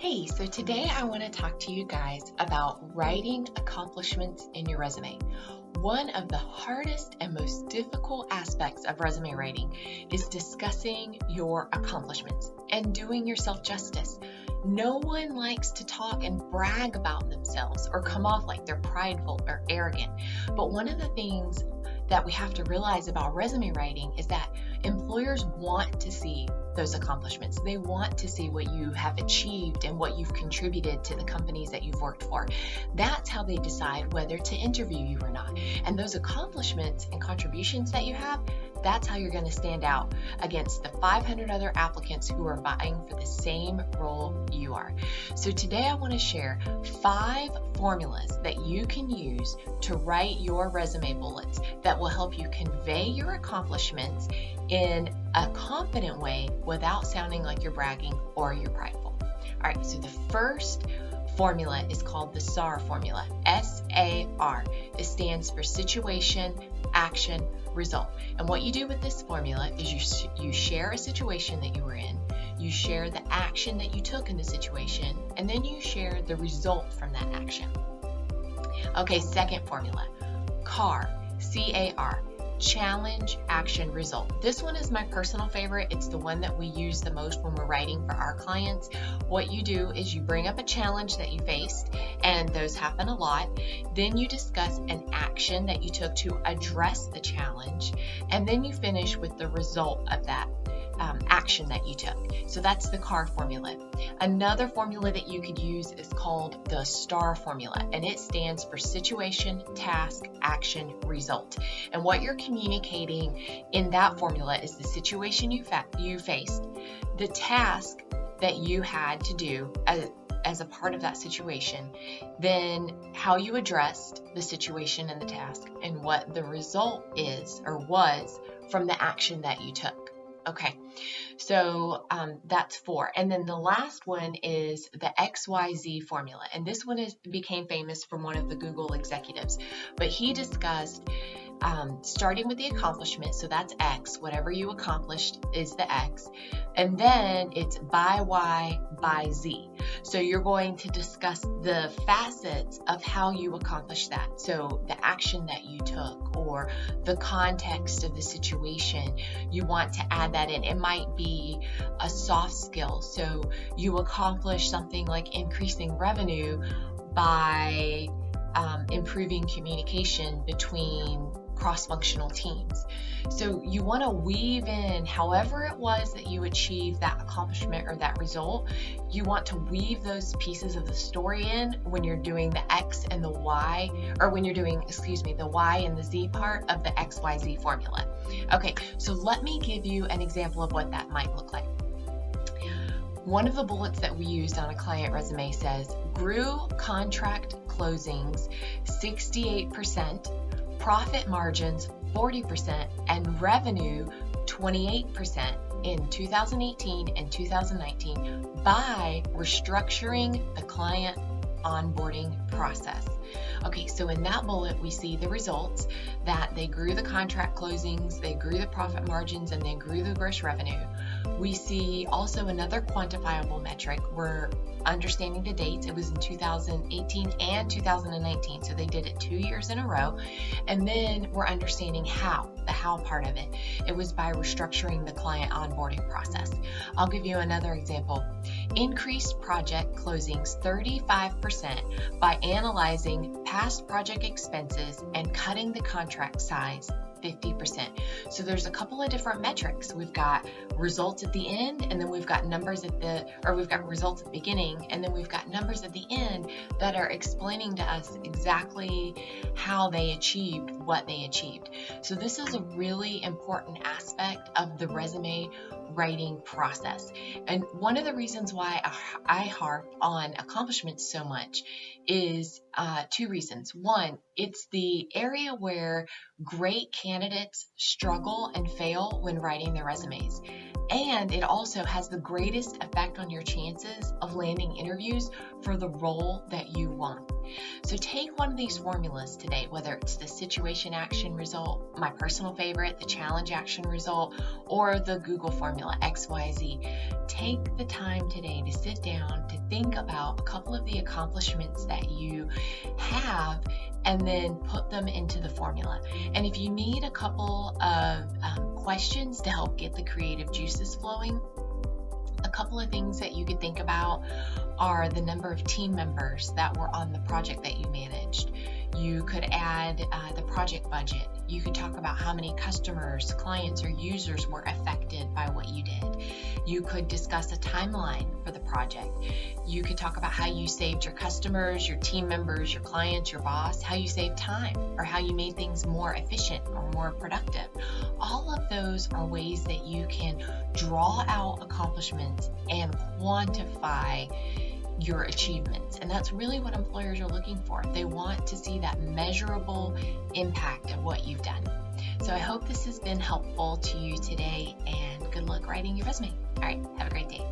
Hey, so today I want to talk to you guys about writing accomplishments in your resume. One of the hardest and most difficult aspects of resume writing is discussing your accomplishments and doing yourself justice. No one likes to talk and brag about themselves or come off like they're prideful or arrogant. But one of the things that we have to realize about resume writing is that employers want to see those accomplishments. They want to see what you have achieved and what you've contributed to the companies that you've worked for. That's how they decide whether to interview you or not. And those accomplishments and contributions that you have, that's how you're going to stand out against the 500 other applicants who are vying for the same role you are. So today I want to share 5 formulas that you can use to write your resume bullets that will help you convey your accomplishments in a confident way without sounding like you're bragging or you're prideful. All right, so the first formula is called the SAR formula, S-A-R. It stands for situation, action, result. And what you do with this formula is you share a situation that you were in, you share the action that you took in the situation, and then you share the result from that action. Okay, second formula, CAR, C-A-R. Challenge, action, result. This one is my personal favorite. It's the one that we use the most when we're writing for our clients. What you do is you bring up a challenge that you faced, and those happen a lot. Then you discuss an action that you took to address the challenge, and then you finish with the result of that action that you took. So that's the CAR formula. Another formula that you could use is called the STAR formula, and it stands for situation, task, action, result. And what you're communicating in that formula is the situation you faced, the task that you had to do as a part of that situation, then how you addressed the situation and the task, and what the result is or was from the action that you took. Okay, so that's 4. And then the last one is the XYZ formula. And this one became famous from one of the Google executives. But he discussed starting with the accomplishment, so that's X, whatever you accomplished is the X. And then it's by Y, by Z. So you're going to discuss the facets of how you accomplished that. So the action that you took or the context of the situation, you want to add that in. It might be a soft skill. So you accomplish something like increasing revenue by improving communication between cross-functional teams. So you want to weave in however it was that you achieved that accomplishment or that result. You want to weave those pieces of the story in when you're doing the X and the Y, or when you're doing, the Y and the Z part of the XYZ formula. Okay, so let me give you an example of what that might look like. One of the bullets that we used on a client resume says, grew contract closings 68%, profit margins 40%, and revenue 28% in 2018 and 2019 by restructuring the client onboarding process. Okay, so in that bullet, we see the results that they grew the contract closings, they grew the profit margins, and they grew the gross revenue. We see also another quantifiable metric. We're understanding the dates. It was in 2018 and 2019, so they did it 2 years in a row. And then we're understanding the how part of it. It was by restructuring the client onboarding process. I'll give you another example. Increased project closings 35% by analyzing past project expenses and cutting the contract size 50%. So there's a couple of different metrics. We've got results at the end, and then we've got results at the beginning, and then we've got numbers at the end that are explaining to us exactly how they achieved what they achieved. So this is a really important aspect of the resume writing process. And one of the reasons why I harp on accomplishments so much is 2 reasons. One, it's the area where great candidates struggle and fail when writing their resumes. And it also has the greatest effect on your chances of landing interviews for the role that you want. So take one of these formulas today, whether it's the situation action result, my personal favorite, the challenge action result, or the Google formula XYZ. Take the time today to sit down, to think about a couple of the accomplishments that you have, and then put them into the formula. And if you need a couple of questions to help get the creative juices flowing, a couple of things that you could think about are the number of team members that were on the project that you managed. You could add the project budget. You could talk about how many customers, clients, or users were affected by what you did. You could discuss a timeline for the project. You could talk about how you saved your customers, your team members, your clients, your boss, how you saved time, or how you made things more efficient or more productive. All of those are ways that you can draw out accomplishments and quantify your achievements. And that's really what employers are looking for. They want to see that measurable impact of what you've done. So I hope this has been helpful to you today, and good luck writing your resume. All right, have a great day.